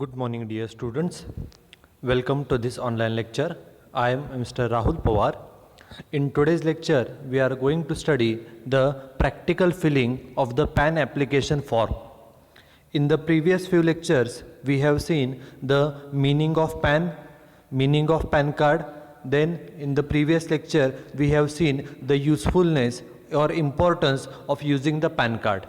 Good morning, dear students. Welcome to this online lecture. I am Mr. Rahul Pawar. In today's lecture, we are going to study the practical filling of the PAN application form. In the previous few lectures, we have seen the meaning of PAN, meaning of PAN card. Then in the previous lecture, we have seen the usefulness or importance of using the PAN card.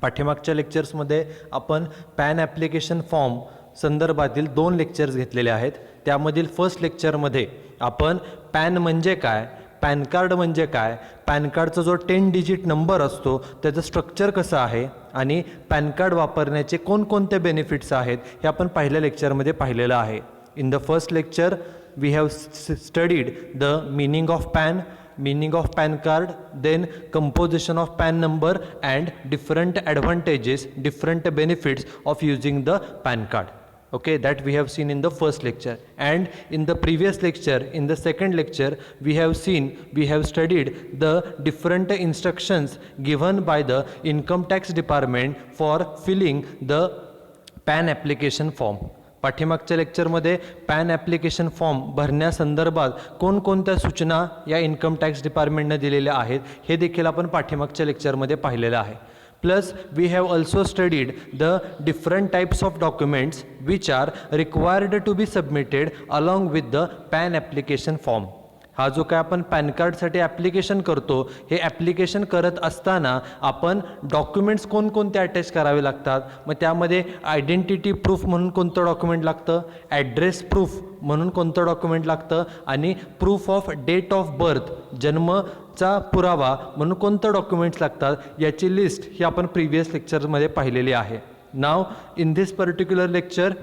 पाठीमागच्या लेक्चर्समध्ये आपण pan application form संदर्भातील 2 lectures घेतलेले आहेत. त्यामधील first लेक्चरमध्ये आपण pan म्हणजे काय, पॅन कार्ड म्हणजे काय, पॅन कार्डचा जो 10 डिजिट नंबर असतो त्याचं स्ट्रक्चर कसं आहे आणि पॅन कार्ड वापरण्याचे कोणकोणते बेनिफिट्स आहेत हे आपण पहिल्या लेक्चरमध्ये पाहिलेलं आहे. In the first lecture we have studied the meaning of PAN, meaning of PAN card, then composition of PAN number and different advantages, different benefits of using the PAN card. Okay, that we have seen in the first lecture. And in the previous lecture, in the second lecture, we have studied the different instructions given by the income tax department for filling the PAN application form. पाठीमागच्या लेक्चरमध्ये pan application form भरण्यासंदर्भात कोणकोणत्या सूचना या income tax डिपार्टमेंटने दिलेल्या आहेत हे देखील आपण पाठीमागच्या लेक्चरमध्ये पाहिलेलं आहे. Plus we have also studied the different types of documents which are required to be submitted along with the PAN application form. हा जो काय आपण पॅन कार्डसाठी ॲप्लिकेशन करतो हे ॲप्लिकेशन करत असताना आपण डॉक्युमेंट्स कोणकोणते अटॅच करावे लागतात. मग त्यामध्ये आयडेंटिटी प्रूफ म्हणून कोणतं डॉक्युमेंट लागतं, ॲड्रेस प्रूफ म्हणून कोणतं डॉक्युमेंट लागतं आणि proof of date of birth जन्मचा पुरावा म्हणून कोणतं डॉक्युमेंट्स लागतात याची लिस्ट ही आपण प्रिव्हियस लेक्चरमध्ये पाहिलेली आहे. Now in this particular lecture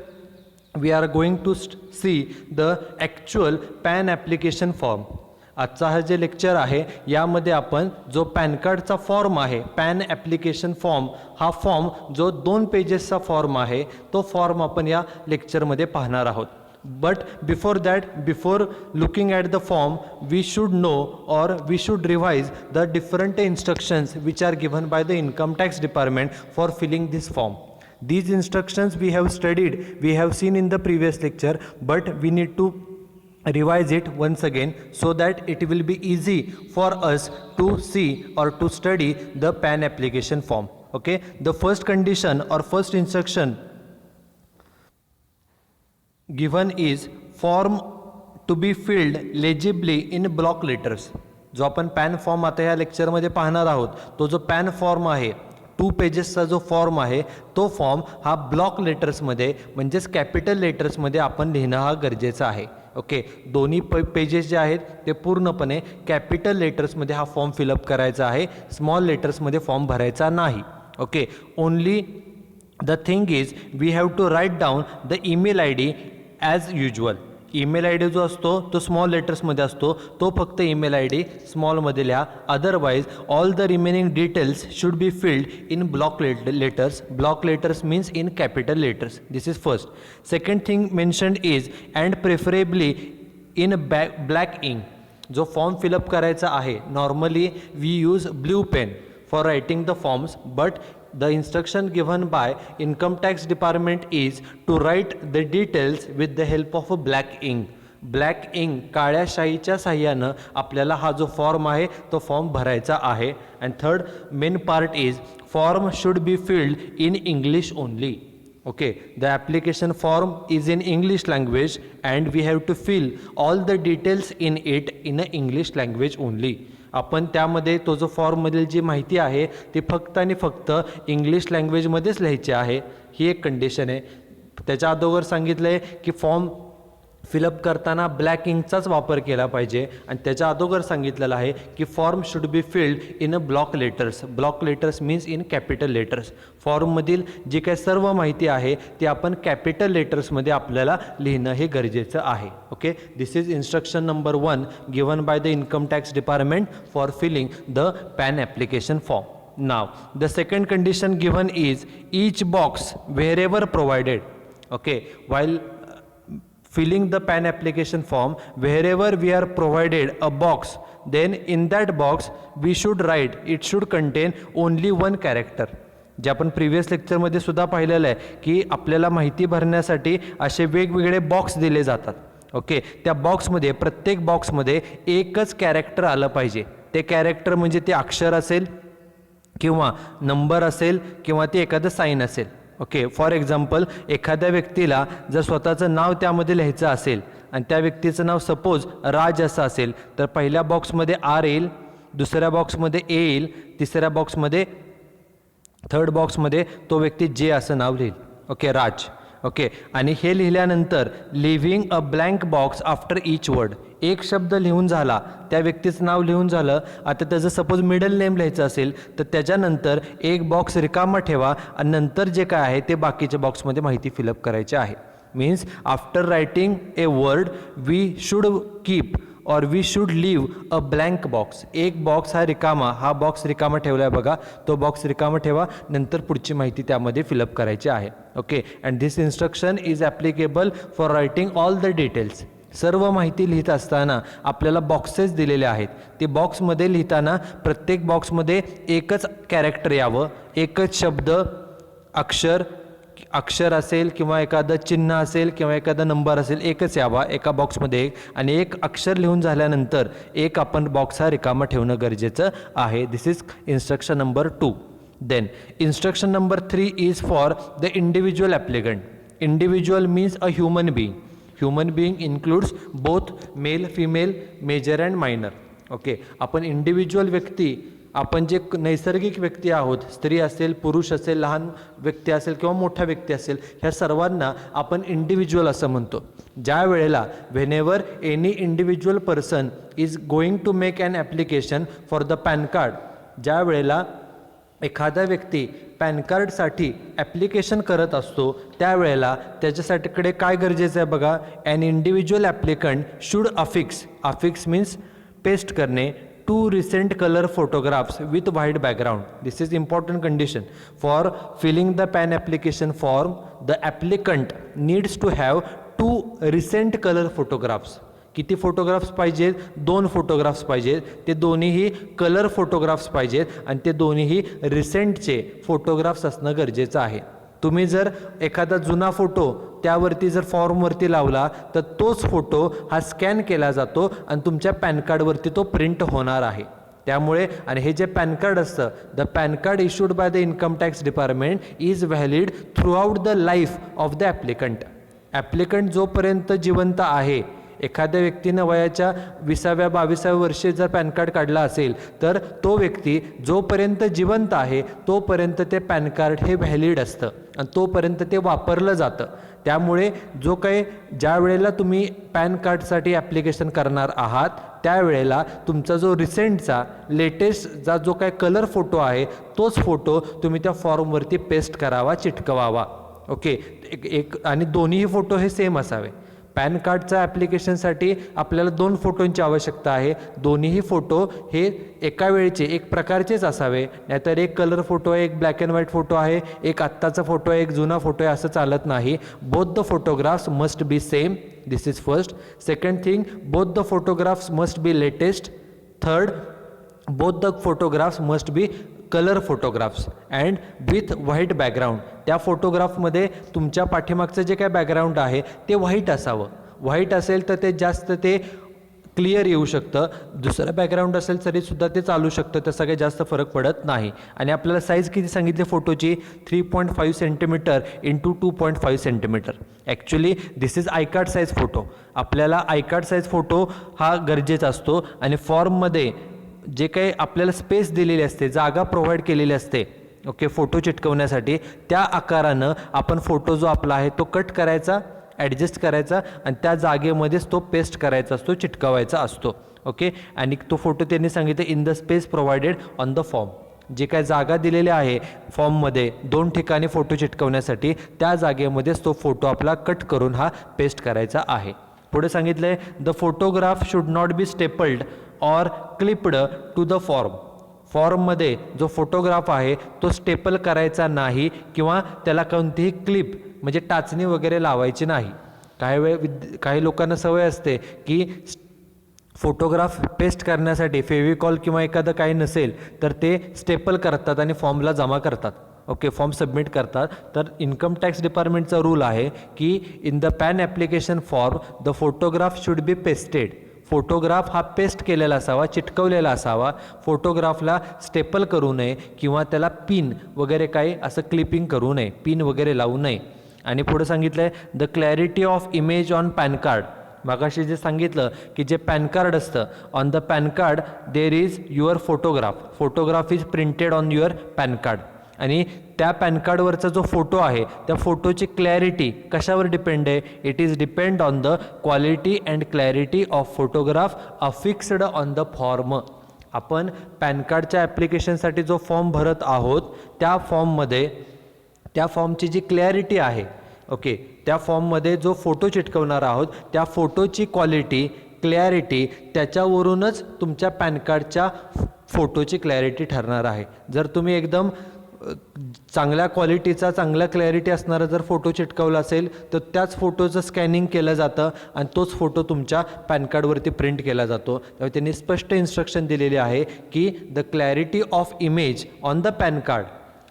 we are going to see the actual PAN application form. आजचा हा जे लेक्चर आहे यामध्ये आपण जो पॅन कार्डचा फॉर्म आहे, पॅन ॲप्लिकेशन फॉर्म, हा फॉर्म जो 2 पेजेसचा फॉर्म आहे तो फॉर्म आपण या लेक्चरमध्ये पाहणार आहोत. But before that, before looking at the form, we should know or we should revise the different instructions which are given by the income tax department for filling this form. These instructions we have studied, we have seen in the previous lecture, but we need to revise it once again so that it will be easy for us to see or to study the PAN application form. Okay, the first condition or first instruction given is form to be filled legibly in block letters. जो आपण pan form आता या लेक्चरमध्ये पाहणार आहोत तो जो pan form आहे 2 पेजेसचा जो फॉर्म आहे तो फॉर्म हा ब्लॉक लेटर्समध्ये म्हणजेच कॅपिटल लेटर्समध्ये आपण लिहिणं हा गरजेचं आहे. ओके, दोन्ही पेजेस जे आहेत ते पूर्णपणे कॅपिटल लेटर्समध्ये हा फॉर्म फिलअप करायचा आहे, स्मॉल लेटर्समध्ये फॉर्म भरायचा नाही. Okay, only the thing is we have to write down the email I D as usual. Email I D जो असतो तो स्मॉल लेटर्समध्ये असतो, तो फक्त ईमेल आय डी स्मॉलमध्ये लिहा. Otherwise all the remaining details should be filled in block letters. Block letters means in capital letters. This is first. Second thing mentioned is and preferably in black ink. जो form fill up करायचा आहे normally we use blue pen for writing the forms, but the instruction given by income tax department is to write the details with the help of a black ink. Black ink काळ्या शाईच्या साह्यानं आपल्याला हा जो form आहे तो form भरायचा आहे. And third main part is form should be filled in English only. Okay, the application form is in English language and we have to fill all the details in it in a English language only. आपण त्यामध्ये तो जो फॉर्ममधील जी माहिती आहे ती फक्त आणि फक्त इंग्लिश लँग्वेजमध्येच लिहायची आहे. ही एक कंडिशन आहे. त्याच्या अगोदर सांगितलं आहे की फॉर्म फिलअप करताना ब्लॅक इंकचाच वापर केला पाहिजे आणि त्याच्या अगोदर सांगितलेलं आहे की form should be filled in a block letters. Block letters means in capital letters. फॉर्ममधील जी काही सर्व माहिती आहे ती आपण कॅपिटल लेटर्समध्ये आपल्याला लिहिणं हे गरजेचं आहे. Okay, this is instruction number 1 given by the income tax department for filling the PAN application form. Now, the second condition given is each box wherever provided. Okay, while filling the PAN application form, wherever we are provided a box, then in that box we should write, it should contain only one character. जे आपण previous लेक्चरमध्ये सुद्धा पाहिलेलं आहे की आपल्याला माहिती भरण्यासाठी असे वेगवेगळे बॉक्स दिले जातात. ओके, त्या बॉक्समध्ये प्रत्येक बॉक्समध्ये एकच कॅरेक्टर आलं पाहिजे. ते कॅरेक्टर म्हणजे ते अक्षर असेल किंवा नंबर असेल किंवा ते एखादं साईन असेल. ओके, फॉर एक्झाम्पल एखाद्या व्यक्तीला जर स्वतःचं नाव त्यामध्ये लिहायचं असेल आणि त्या व्यक्तीचं नाव सपोज राज असं असेल तर पहिल्या बॉक्समध्ये आर येईल, दुसऱ्या बॉक्समध्ये ए येईल, तिसऱ्या बॉक्समध्ये थर्ड बॉक्समध्ये तो व्यक्ती जे असं नाव लिहिल. ओके, राज. ओके, आणि हे लिहिल्यानंतर leaving a blank box after each word. एक शब्द लिहून झाला, त्या व्यक्तीचं नाव लिहून झालं. आता त्याचं सपोज मिडल नेम लिहायचं असेल तर त्याच्यानंतर एक बॉक्स रिकामा ठेवा आणि नंतर जे काय आहे ते बाकीच्या बॉक्समध्ये माहिती फिलअप करायची आहे. Means after writing a word we should keep or we should leave a blank box. एक बॉक्स हा बॉक्स रिकामा ठेवला आहे बघा, तो बॉक्स रिकामा ठेवा, नंतर पुढची माहिती त्यामध्ये फिलअप करायची आहे. Okay, and this instruction is applicable for writing all the details. सर्व माहिती लिहित असताना आपल्याला बॉक्सेस दिलेले आहेत. ते बॉक्समध्ये लिहिताना प्रत्येक बॉक्समध्ये एकच कॅरेक्टर यावं, एकच शब्द, अक्षर असेल किंवा एखादं चिन्ह असेल किंवा एखादा नंबर असेल, एकच यावा एका बॉक्समध्ये एक. आणि एक अक्षर लिहून झाल्यानंतर एक आपण बॉक्स हा रिकामा ठेवणं गरजेचं आहे. This is instruction number 2. Then instruction number 3 is for the individual applicant. Individual means a human being. Human being includes both male, female, major and minor. Okay, आपण इंडिव्हिज्युअल व्यक्ती, आपण जे नैसर्गिक व्यक्ती आहोत, स्त्री असेल, पुरुष असेल, लहान व्यक्ती असेल किंवा मोठा व्यक्ती असेल, ह्या सर्वांना आपण इंडिव्हिज्युअल असं म्हणतो. ज्या वेळेला whenever any individual person is going to make an application for the PAN card, ज्या वेळेला एखादा व्यक्ती पॅन कार्डसाठी ॲप्लिकेशन करत असतो त्यावेळेला त्याच्यासाठीकडे काय गरजेचं आहे बघा. An individual applicant should affix means paste करणे, 2 recent color photographs with white background. This is important condition. For filling the PAN application form, the applicant needs to have 2 recent color photographs. किती photographs पाहिजेत? 2 photographs पाहिजेत. ते दोन्हीही colour photographs पाहिजेत आणि ते दोन्हीही रिसेंटचे फोटोग्राफ्स असणं गरजेचं आहे. तुम्ही जर एखादा जुना फोटो त्यावरती जर फॉर्मवरती लावला तर तोच फोटो हा स्कॅन केला जातो आणि तुमच्या पॅन कार्डवरती तो प्रिंट होणार आहे. त्यामुळे आणि हे जे पॅन कार्ड असतं, the PAN card issued by the income tax department is valid through out the life of the applicant. Applicant जोपर्यंत जिवंत आहे, एखाद्या व्यक्तीनं वयाच्या 20व्या 22व्या वर्षी जर पॅन कार्ड काढला असेल तर तो व्यक्ती जोपर्यंत जिवंत आहे तोपर्यंत ते पॅन कार्ड हे व्हॅलिड असतं आणि तोपर्यंत ते वापरलं जातं. त्यामुळे जो काही ज्या वेळेला तुम्ही पॅन कार्डसाठी ॲप्लिकेशन करणार आहात त्यावेळेला तुमचा जो रिसेंटचा लेटेस्टचा जो काही कलर फोटो आहे तोच फोटो तुम्ही त्या फॉर्मवरती पेस्ट करावा, चिटकवावा. ओके, एक आणि दोन्हीही फोटो हे सेम असावे. पॅन कार्डच्या ॲप्लिकेशनसाठी आपल्याला 2 फोटोंची आवश्यकता आहे. दोन्हीही फोटो हे एका वेळचे एक प्रकारचेच असावे, नाहीतर एक कलर फोटो आहे, एक ब्लॅक अँड व्हाईट फोटो आहे, एक आत्ताचा फोटो आहे, एक जुना फोटो आहे, असं चालत नाही. Both the photographs must be same. This is first. Second thing, both the photographs must be latest. Third, both the photographs must be colour photographs and with white background. त्या फोटोग्राफमध्ये तुमच्या पाठीमागचं जे काय बॅकग्राऊंड आहे ते व्हाईट असावं. White असेल तर ते जास्त ते क्लिअर येऊ शकतं. दुसरं बॅकग्राऊंड असेल तरीसुद्धा ते चालू शकतं, त्याचा काही जास्त फरक पडत नाही. आणि आपल्याला साईज किती सांगितली फोटोची? 3.5 centimetre into 2.5 centimetre. Actually this is I card size photo. आपल्याला आय कार्ड साईज फोटो हा गरजेचा असतो आणि फॉर्ममध्ये जे काही आपल्याला स्पेस दिलेली असते, जागा प्रोव्हाइड केलेली असते, ओके, फोटो चिटकवण्यासाठी, त्या आकारानं आपण फोटो जो आपला आहे तो कट करायचा, ॲडजस्ट करायचा आणि त्या जागेमध्येच तो पेस्ट करायचा असतो, चिटकवायचा असतो. ओके, आणि तो फोटो त्यांनी सांगितलं in the space provided on the form. जे काय जागा दिलेली आहे फॉर्ममध्ये 2 ठिकाणी फोटो चिटकवण्यासाठी त्या जागेमध्येच तो फोटो आपला कट करून हा पेस्ट करायचा आहे. पुढे सांगितलं आहे the photograph should not B stapled और क्लिप्ड टू द फॉर्म. फॉर्ममध्ये जो फोटोग्राफ आहे तो स्टेपल करायचा नाही किंवा त्याला कोणतीही क्लिप म्हणजे टाचणी वगैरे लावायची नाही. काही लोकांना सवय असते की फोटोग्राफ पेस्ट करण्यासाठी फेविकॉल किंवा एखादं काही नसेल तर ते स्टेपल करतात आणि फॉर्मला जमा करतात. ओके, फॉर्म सबमिट करतात, तर इन्कम टॅक्स डिपार्टमेंटचा रूल आहे की in the PAN application form the photograph should be pasted. Photograph हा पेस्ट केलेला असावा, चिटकवलेला असावा. फोटोग्राफला स्टेपल करू नये किंवा त्याला पिन वगैरे काही असं क्लिपिंग करू नये, पिन वगैरे लावू नये. आणि पुढे सांगितलं आहे the clarity of image on PAN card. मागाशी जे सांगितलं की जे पॅन कार्ड असतं, on the PAN card there is your photograph. Photograph is printed on your PAN card. आणि त्या पॅन कार्डवरचा जो फोटो आहे त्या फोटोची क्लॅरिटी कशावर डिपेंड आहे? It is depend on the quality and clarity of photograph affixed on the form. आपण PAN कार्डच्या ॲप्लिकेशनसाठी जो फॉर्म भरत आहोत त्या फॉर्ममध्ये त्या फॉर्मची जी क्लॅरिटी आहे, ओके, त्या फॉर्ममध्ये जो फोटो चिटकवणार आहोत त्या फोटोची क्वालिटी, क्लॅरिटी त्याच्यावरूनच तुमच्या पॅन कार्डच्या फोटोची क्लॅरिटी ठरणार आहे. जर तुम्ही एकदम चांगल्या क्वालिटीचा, चांगल्या क्लॅरिटी असणारा जर फोटो चिटकवला असेल तर त्याच फोटोचं स्कॅनिंग केलं जातं आणि तोच फोटो तुमच्या पॅन कार्डवरती प्रिंट केला जातो. त्यामुळे त्यांनी स्पष्ट इन्स्ट्रक्शन दिलेले आहे की the clarity of image on the PAN card,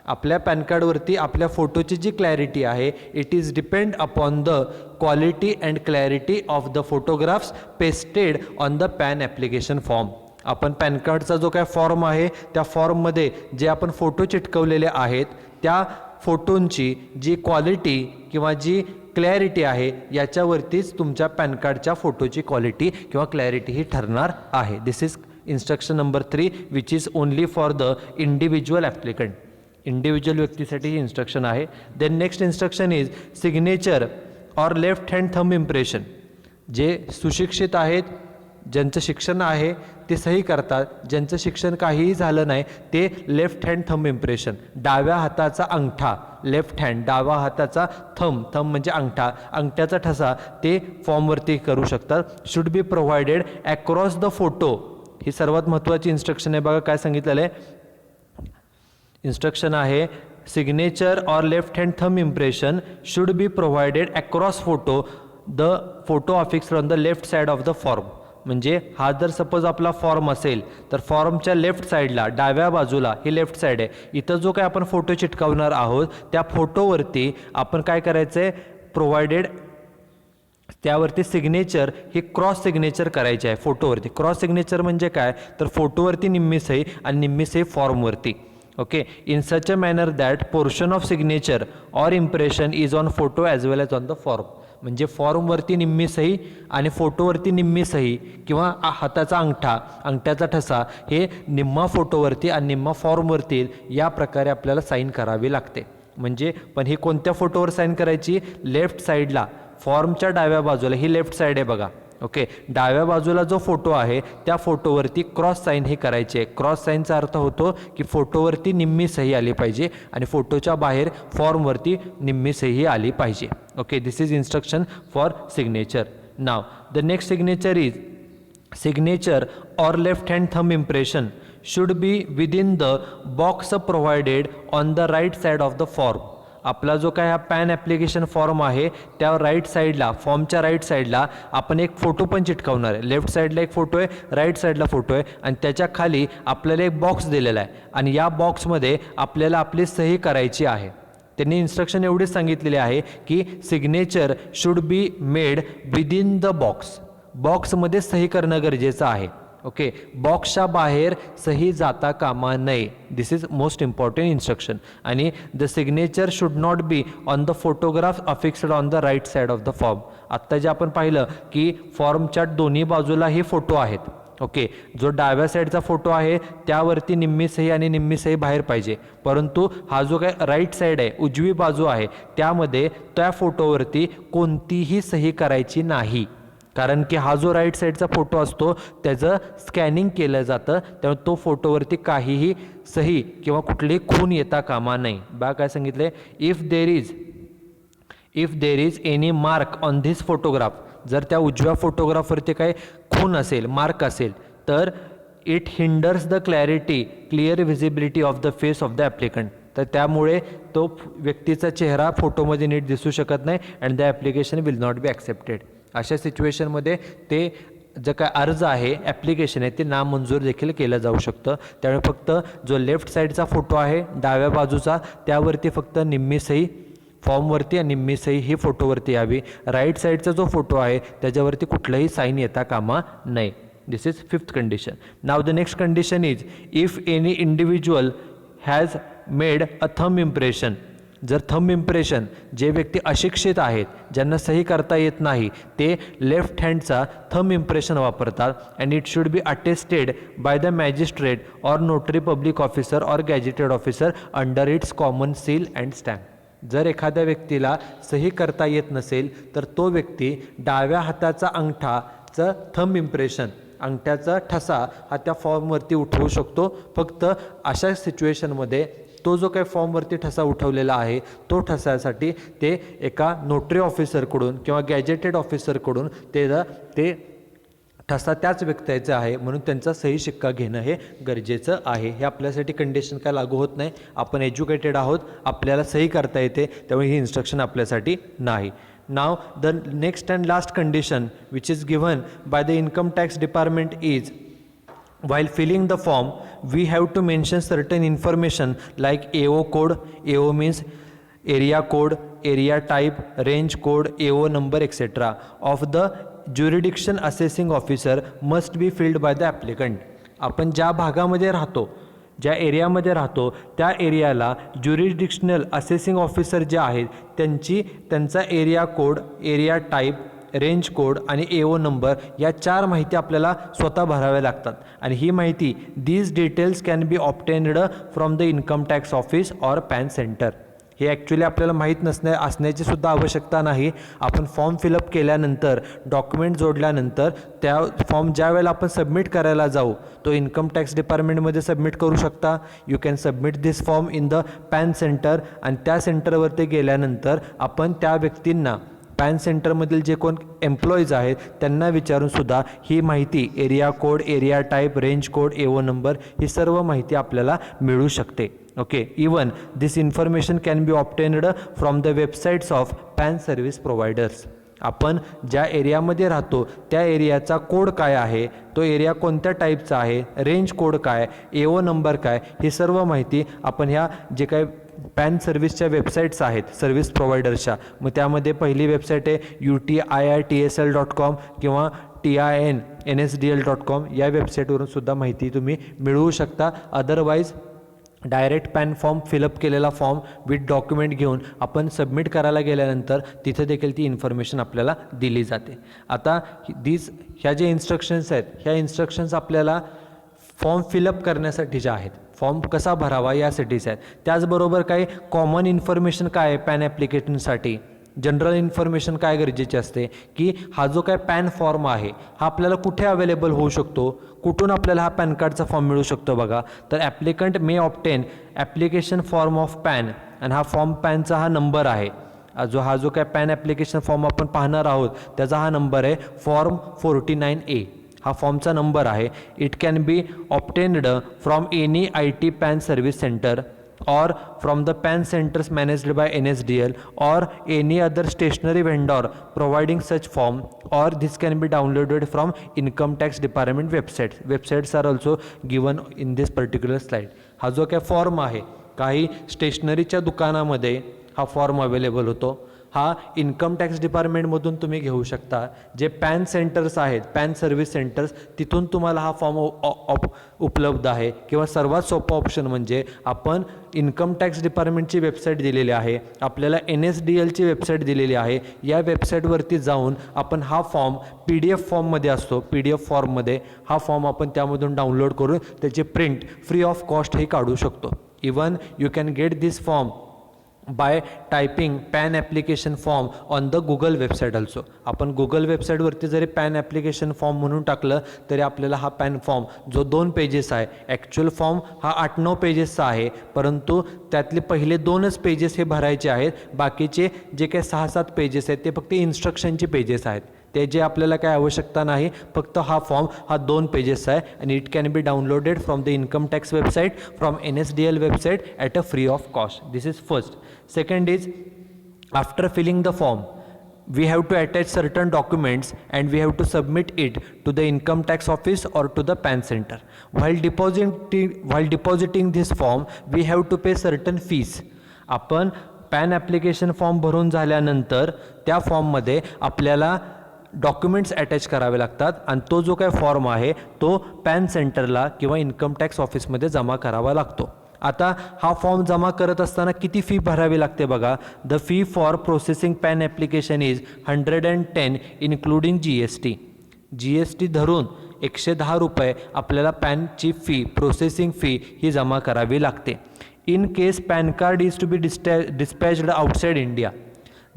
आपल्या पॅन कार्डवरती आपल्या फोटोची जी क्लॅरिटी आहे it is depend upon the quality and clarity of the photographs pasted on the PAN application form. आपण पॅन कार्डचा जो काय फॉर्म आहे त्या फॉर्ममध्ये जे आपण फोटो चिटकवलेले आहेत त्या फोटोंची जी क्वालिटी किंवा जी क्लॅरिटी आहे याच्यावरतीच तुमच्या पॅन कार्डच्या फोटोची क्वालिटी किंवा क्लॅरिटी ही ठरणार आहे. This is instruction number 3 which is only for the individual applicant. Individual व्यक्तीसाठी ही इन्स्ट्रक्शन आहे. Then next instruction is signature or left hand thumb impression. जे सुशिक्षित आहेत, ज्यांचं शिक्षण आहे ते सही करतात, ज्यांचं शिक्षण काहीही झालं नाही ते लेफ्ट हँड थंब इम्प्रेशन, डाव्या हाताचा अंगठा, लेफ्ट हँड डावा हाताचा थंब, थंब म्हणजे अंगठा, अंगठ्याचा ठसा ते फॉर्मवरती करू शकतात. Should be provided across the photo. ही सर्वात महत्त्वाची इन्स्ट्रक्शन आहे. बघा काय सांगितलेलं आहे. इन्स्ट्रक्शन आहे signature or left hand thumb impression should be provided across photo, the photo affixed on the left side of the form. म्हणजे हा जर सपोज आपला फॉर्म असेल तर फॉर्मच्या लेफ्ट साईडला, डाव्या बाजूला, ही लेफ्ट साईड आहे, इथं जो काय आपण फोटो चिटकवणार आहोत त्या फोटोवरती आपण काय करायचं आहे, प्रोव्हाइडेड त्यावरती सिग्नेचर ही क्रॉस सिग्नेचर करायची आहे फोटोवरती. क्रॉस सिग्नेचर म्हणजे काय, तर फोटोवरती निम्मी सही आणि निम्मी सही फॉर्मवरती. Okay, in such a manner that portion of signature or impression is on photo as well as on the form. म्हणजे फॉर्मवरती निम्मी सही आणि फोटोवरती निम्मी सही किंवा हाताचा अंगठा, अंगठ्याचा ठसा हे निम्मा फोटोवरती आणि निम्मा फॉर्मवरती या प्रकारे आपल्याला साईन करावी लागते. म्हणजे पण ही कोणत्या फोटोवर साईन करायची, लेफ्ट साईडला, फॉर्मच्या डाव्या बाजूला, ही लेफ्ट साईड आहे बघा. ओके, डाव्या बाजूला जो फोटो आहे त्या फोटोवरती क्रॉस साईन ही करायची आहे. क्रॉस साईनचा अर्थ होतो की फोटोवरती निम्मी सही आली पाहिजे आणि फोटोच्या बाहेर फॉर्मवरती निम्मी सही आली पाहिजे. Okay, this is instruction for signature. Now the next signature is signature or left hand thumb impression should be within the box provided on the right side of the form. आपला जो काय हा पॅन ॲप्लिकेशन फॉर्म आहे त्या right साईडला, फॉर्मच्या right साईडला आपण एक फोटो पण चिटकवणार आहे. लेफ्ट साईडला एक फोटो आहे, राईट साईडला फोटो आहे आणि त्याच्या खाली आपल्याला एक बॉक्स दिलेला आहे आणि या बॉक्समध्ये आपल्याला आपली सही करायची आहे. त्यांनी इन्स्ट्रक्शन एवढीच सांगितलेली आहे की signature should be made within the box. बॉक्समध्ये सही करणं गरजेचं आहे. ओके, बॉक्सच्या बाहेर सही जाता कामा नये. This is most important instruction. आणि the signature should not be on the photograph affixed on the right side of the form. आत्ता जे आपण पाहिलं की फॉर्मच्या दोन्ही बाजूला हे फोटो आहेत. ओके, जो डाव्या साईडचा फोटो आहे त्यावरती निम्मी सही आणि निम्मी सही बाहेर पाहिजे, परंतु हा जो काय राईट साईड आहे, उजवी बाजू आहे, त्यामध्ये त्या फोटोवरती कोणतीही सही करायची नाही. कारण की हा जो राईट साईडचा फोटो असतो त्याचं स्कॅनिंग केलं जातं, त्यामुळे तो फोटोवरती काहीही सही किंवा कुठलीही खून येता कामा नाही. बा काय सांगितले, if there is any mark on this photograph, जर त्या उजव्या फोटोग्राफवरती काही खून असेल, मार्क असेल, तर it hinders the clear visibility of the face of the applicant. तर त्यामुळे तो व्यक्तीचा चेहरा फोटोमध्ये नीट दिसू शकत नाही and the application will not be accepted. अशा सिच्युएशनमध्ये ते जे काय अर्ज आहे ॲप्लिकेशन आहे ते नामंजूर देखील केलं जाऊ शकतं. त्यामुळे फक्त जो लेफ्ट साईडचा फोटो आहे डाव्या बाजूचा त्यावरती फक्त निम्मी सही फॉर्मवरती आणि निम्मी सही ही फोटोवरती यावी. राईट साईडचा जो फोटो आहे त्याच्यावरती कुठलंही साईन येता कामा नये. This is 5th condition. Now the next condition is if any individual has made a thumb impression. जर थंब इम्प्रेशन जे व्यक्ती अशिक्षित आहेत ज्यांना सही करता येत नाही ते लेफ्ट हँडचा थंब इम्प्रेशन वापरतात and it should be attested by the magistrate or notary public officer or gazetted officer under its common seal and stamp. जर एखाद्या व्यक्तीला सही करता येत नसेल तर तो व्यक्ती डाव्या हाताचा अंगठाचं थंब इम्प्रेशन अंगठ्याचा ठसा हा त्या फॉर्मवरती उठवू शकतो. फक्त अशा सिच्युएशनमध्ये तो जो काही फॉर्मवरती ठसा उठवलेला आहे तो ठसासाठी ते एका नोटरी ऑफिसरकडून किंवा गॅजेटेड ऑफिसरकडून ते ठसा त्याच व्यक्तीचं आहे म्हणून त्यांचा सही शिक्का घेणं हे गरजेचं आहे. हे आपल्यासाठी कंडिशन काय लागू होत नाही. आपण एज्युकेटेड आहोत, आपल्याला सही करता येते, त्यामुळे ही इन्स्ट्रक्शन आपल्यासाठी नाही. Now the next and last condition which is given by the income tax department is while filling the form we have to mention certain information like AO code. AO means area code, area type, range code, AO number etc. of the jurisdiction assessing officer must be filled by the applicant. आपण ज्या भागामध्ये राहतो ज्या एरियामध्ये राहतो त्या एरियाला ज्युरिडिक्शनल assessing officer जे आहेत त्यांचा area code, area type, range code आणि AO नंबर या 4 माहिती आपल्याला स्वतः भराव्या लागतात. आणि ही माहिती these details can be obtained from the income tax office or pan centre. हे ॲक्च्युली आपल्याला माहीत असण्याची सुद्धा आवश्यकता नाही. आपण फॉर्म फिलअप केल्यानंतर डॉक्युमेंट जोडल्यानंतर त्या फॉर्म ज्या वेळेला आपण सबमिट करायला जाऊ तो इन्कम टॅक्स डिपार्टमेंटमध्ये सबमिट करू शकता. You can submit this form in the pan centre आणि त्या सेंटरवरती गेल्यानंतर आपण त्या व्यक्तींना पॅन सेंटरमधील जे कोण एम्प्लॉईज आहेत त्यांना विचारूनसुद्धा ही माहिती area code, area type, range code, AO number ही सर्व माहिती आपल्याला मिळू शकते. Okay. Even this information can be obtained from the websites of PAN service providers. आपण ज्या एरियामध्ये राहतो त्या एरियाचा कोड काय आहे, तो एरिया कोणत्या टाईपचा आहे, रेंज कोड काय, AO नंबर काय, ही सर्व माहिती आपण ह्या जे काय पॅन सर्व्हिसच्या वेबसाईट्स आहेत सर्व्हिस प्रोव्हायडर्सच्या, मग त्यामध्ये पहिली वेबसाईट आहे UTIITSL.com किंवा TINNSDL.com या वेबसाईटवरून सुद्धा माहिती तुम्ही मिळवू शकता. Otherwise direct pan form fill up केलेला फॉर्म विथ डॉक्युमेंट घेऊन आपण सबमिट करायला गेल्यानंतर तिथे देखील ती इन्फॉर्मेशन आपल्याला दिली जाते. आता ह्या जे इन्स्ट्रक्शन्स आहेत ह्या इन्स्ट्रक्शन्स आपल्याला फॉर्म फिलअप करण्यासाठीच्या आहेत. फॉर्म कसा भरावा यासाठीच आहेत. त्याचबरोबर काही कॉमन इन्फॉर्मेशन काय आहे पॅन ॲप्लिकेशनसाठी, जनरल इन्फॉर्मेशन काय गरजेची असते की हा जो काय पॅन फॉर्म आहे हा आपल्याला कुठे अवेलेबल होऊ शकतो, कुठून आपल्याला हा पॅन कार्डचा फॉर्म मिळू शकतो. बघा तर applicant may obtain application form of pan आणि हा फॉर्म पॅनचा हा नंबर आहे. हा जो काय पॅन ॲप्लिकेशन फॉर्म आपण पाहणार आहोत त्याचा हा नंबर आहे फॉर्म 49A. हा फॉर्मचा नंबर आहे. It can be obtained from any IT pan service centre or from the PAN centers managed by NSDL or any other stationery vendor providing such form, or this can be downloaded from income tax department websites. Websites are also given in this particular slide. हा जो काय form आहे काही स्टेशनरीच्या दुकानामध्ये हा form available होतो. हा इन्कम टॅक्स डिपार्टमेंटमधून तुम्ही घेऊ शकता. जे पॅन सेंटर्स आहेत पॅन सर्व्हिस सेंटर्स तिथून तुम्हाला हा फॉर्म उपलब्ध आहे. किंवा सर्वात सोपा ऑप्शन म्हणजे आपण इन्कम टॅक्स डिपार्टमेंटची वेबसाईट दिलेली आहे, आपल्याला NSDLची वेबसाईट दिलेली आहे. या वेबसाईटवरती जाऊन आपण हा फॉर्म PDF फॉर्ममध्ये असतो, PDF फॉर्ममध्ये हा फॉर्म आपण त्यामधून डाउनलोड करून त्याची प्रिंट फ्री ऑफ कॉस्ट हे काढू शकतो. Even you can get this form by typing pan application form on the Google website also. आपण गुगल वेबसाईटवरती जरी पॅन ॲप्लिकेशन फॉर्म म्हणून टाकलं तरी आपल्याला हा पॅन फॉर्म जो 2 पेजेस आहे, ॲक्च्युअल फॉर्म हा 8-9 पेजेसचा आहे, परंतु त्यातले पहिले 2च पेजेस हे भरायचे आहेत. बाकीचे जे काही 6-7 पेजेस आहेत ते फक्त इन्स्ट्रक्शनचे पेजेस आहेत. ते जे आपल्याला काय आवश्यकता नाही, फक्त हा फॉर्म हा 2 पेजेसचा आहे आणि it can be downloaded from the income tax website from NSDL website at a free of cost. This is first. Second is after filling the form we have to attach certain documents and we have to submit it to the income tax office or to the PAN center. While depositing this form, we have to pay certain fees. आपण pan application form भरून झाल्यानंतर त्या फॉर्ममध्ये आपल्याला documents attach करावे लागतात आणि तो जो काय फॉर्म आहे तो पॅन सेंटरला किंवा इन्कम टॅक्स ऑफिसमध्ये जमा करावा लागतो. आता हा फॉर्म जमा करत असताना किती फी भरावी लागते बघा. The fee for processing PAN application is 110 including GST. GST धरून 110 रुपये आपल्याला पॅनची फी, प्रोसेसिंग फी ही जमा करावी लागते. In case PAN card is to be dispatched outside India,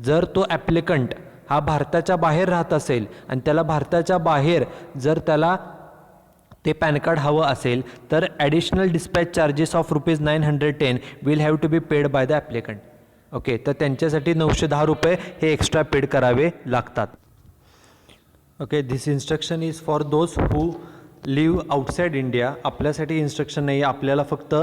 जर तो ॲप्लिकंट हा भारताच्या बाहेर राहत असेल आणि त्याला भारताच्या बाहेर जर त्याला ते पॅन कार्ड हवं असेल तर additional dispatch charges of ₹910 will have to be paid by the applicant. Okay, तर त्यांच्यासाठी 910 रुपये हे एक्स्ट्रा पेड करावे लागतात. Okay, this instruction is for those who live outside India. आपल्यासाठी इन्स्ट्रक्शन नाही आहे, आपल्याला फक्त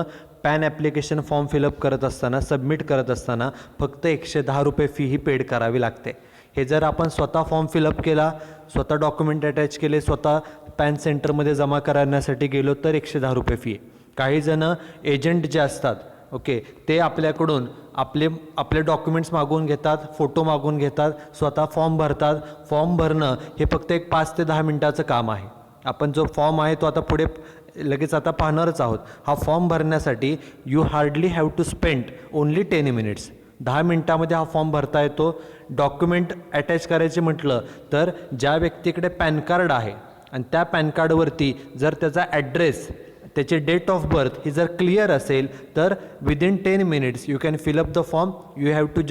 पॅन ॲप्लिकेशन फॉर्म फिलअप करत असताना, सबमिट करत असताना फक्त 110 रुपये फी ही पेड करावी लागते. हे जर आपण स्वतः फॉर्म फिलअप केला, स्वतः डॉक्युमेंट अटॅच केले, स्वतः पॅन सेंटरमध्ये जमा करण्यासाठी गेलो तर 110 रुपये फी आहे. काही जणं एजंट जे असतात, ओके, ते आपल्याकडून आपले डॉक्युमेंट्स मागवून घेतात, फोटो मागवून घेतात, स्वतः फॉर्म भरतात. फॉर्म भरणं हे फक्त एक 5 ते 10 मिनटाचं काम आहे. आपण जो फॉर्म आहे तो आता पुढे लगेच आता पाहणारच आहोत. हा फॉर्म भरण्यासाठी you hardly have to spend only 10 minutes. 10 मिनटामध्ये हा फॉर्म भरता येतो. डॉक्युमेंट अटॅच करायचे म्हटलं तर ज्या व्यक्तीकडे पॅन कार्ड आहे आणि त्या पॅन कार्डवरती जर त्याचा ॲड्रेस, त्याची डेट ऑफ बर्थ ही जर क्लिअर असेल तर within 10 minutes you can fill up the form. You have to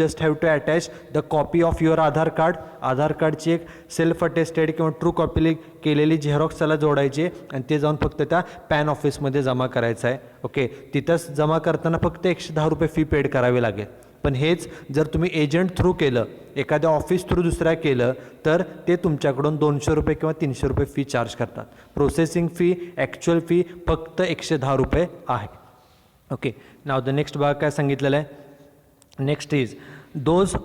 attach the copy of your Aadhaar card. Aadhaar कार्डची एक सेल्फ अटेस्टेड किंवा ट्रू कॉपी केलेली झेरॉक्स त्याला जोडायची आणि ते जाऊन फक्त त्या पॅन ऑफिसमध्ये जमा करायचं आहे. ओके, तिथंच जमा करताना फक्त 110 रुपये फी पेड करावी लागेल. पण हेच जर तुम्ही एजंट थ्रू केलं, एखाद्या ऑफिस थ्रू दुसऱ्या केलं तर ते तुमच्याकडून 200 रुपये किंवा 300 रुपये फी चार्ज करतात. प्रोसेसिंग फी, ॲक्च्युअल फी फक्त 110 रुपये आहे. ओके, नाव द नेक्स्ट भाग काय सांगितलेलं आहे. Next is those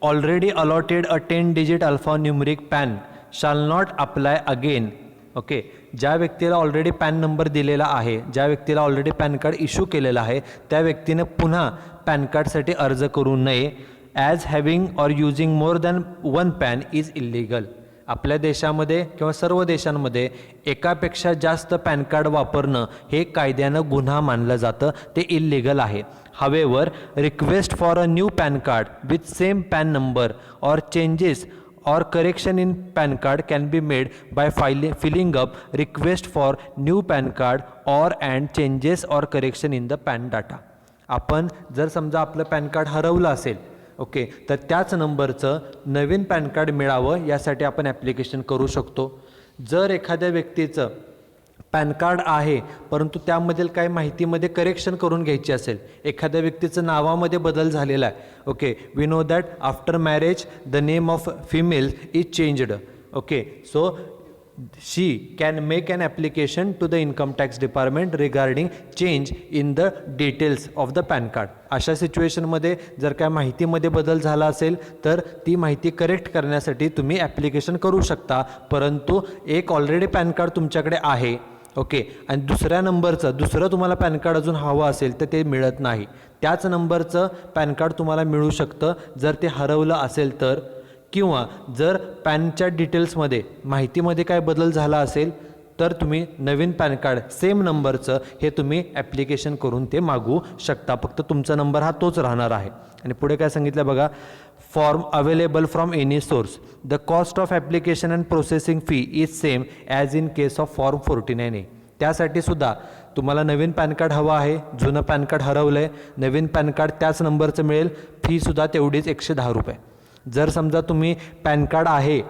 already allotted a 10 digit alpha numeric pan शाल नॉट अप्लाय अगेन. ओके, ज्या व्यक्तीला ऑलरेडी पॅन नंबर दिलेला आहे, ज्या व्यक्तीला ऑलरेडी पॅन कार्ड इश्यू केलेलं आहे, त्या व्यक्तीने पुन्हा पॅन कार्डसाठी अर्ज करू नये. As having or using more than 1 pan is illegal. आपल्या देशामध्ये किंवा सर्व देशांमध्ये एकापेक्षा जास्त पॅन कार्ड वापरणं हे कायद्यानं गुन्हा मानलं जातं, ते इल्लिगल आहे. However request for a new pan card with same pan number or changes or correction in PAN card can be made by filling up request for new PAN card or and changes or correction in the PAN data. आपण जर समजा आपलं pan card हरवलं असेल, okay, तर त्याच नंबरचं नवीन pan card मिळावं यासाठी आपण ॲप्लिकेशन करू शकतो. जर एखाद्या व्यक्तीचं पॅन कार्ड आहे परंतु त्यामधील काही माहितीमध्ये करेक्शन करून घ्यायची असेल, एखाद्या व्यक्तीचं नावामध्ये बदल झालेला आहे, okay, we know that after marriage the name of female is changed. Okay, so she can make an application to the income tax department regarding change in the details of the PAN card. अशा सिच्युएशनमध्ये जर काय माहितीमध्ये बदल झाला असेल तर ती माहिती करेक्ट करण्यासाठी तुम्ही ॲप्लिकेशन करू शकता. परंतु एक ऑलरेडी पॅन कार्ड तुमच्याकडे आहे, ओके, आणि दुसऱ्या नंबरचं दुसरं तुम्हाला पॅन कार्ड अजून हवं असेल तर ते मिळत नाही. त्याच नंबरचं पॅन कार्ड तुम्हाला मिळू शकतं जर ते हरवलं असेल तर, किंवा जर पॅनच्या डिटेल्समध्ये माहितीमध्ये काय बदल झाला असेल तर तुम्ही नवीन पॅन कार्ड सेम नंबरचं हे तुम्ही ॲप्लिकेशन करून ते मागवू शकता. फक्त तुमचा नंबर हा तोच राहणार आहे. आणि पुढे काय सांगितलं बघा, form available from any source. The cost of application and processing fee is same as in case of form 49A. त्यासाठी सुद्धा तुम्हाला नवीन पॅन कार्ड हवं आहे, जुनं पॅन कार्ड हरवलं आहे, नवीन पॅन कार्ड त्याच नंबरचं मिळेल, फीसुद्धा तेवढीच 110 रुपये. जर समजा तुम्ही पॅन कार्ड आहे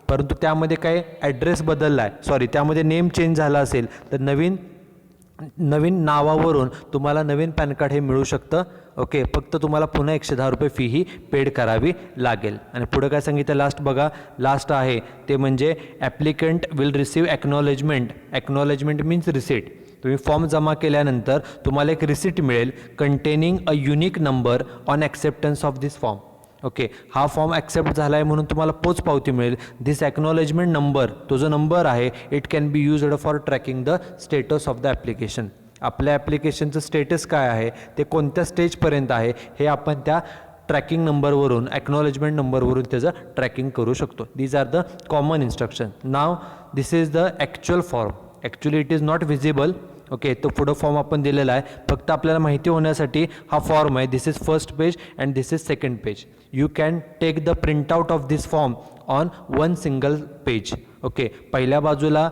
परंतु त्यामध्ये काय ॲड्रेस बदलला आहे, त्यामध्ये नेम चेंज झाला असेल तर नवीन नावावरून तुम्हाला नवीन पॅन कार्ड हे मिळू शकतं. ओके, फक्त तुम्हाला पुन्हा 110 रुपये फी ही पेड करावी लागेल. आणि पुढं काय सांगितलं लास्ट बघा, लास्ट आहे ते म्हणजे applicant will receive acknowledgement. Acknowledgement means receipt. तुम्ही फॉर्म जमा केल्यानंतर तुम्हाला एक रिसिट मिळेल containing a unique number on acceptance of this form. Okay, हा फॉर्म ॲक्सेप्ट झाला आहे म्हणून तुम्हाला पोचपावती मिळेल. दिस ॲक्नॉलेजमेंट नंबर, तो जो नंबर आहे, it can be used for tracking the status of the application. आपल्या ॲप्लिकेशनचं स्टेटस काय आहे, ते कोणत्या स्टेजपर्यंत आहे, हे आपण त्या ट्रॅकिंग नंबरवरून, ॲक्नॉलेजमेंट नंबरवरून त्याचं ट्रॅकिंग करू शकतो. These are the common instruction. नाव this is the actual form. Actually it is not visible. Okay, तो पुढं फॉर्म आपण दिलेला आहे, फक्त आपल्याला माहिती होण्यासाठी हा फॉर्म आहे. This is first page and this is second page. You can take the print out of this form on one single page. Okay, पहिल्या बाजूला,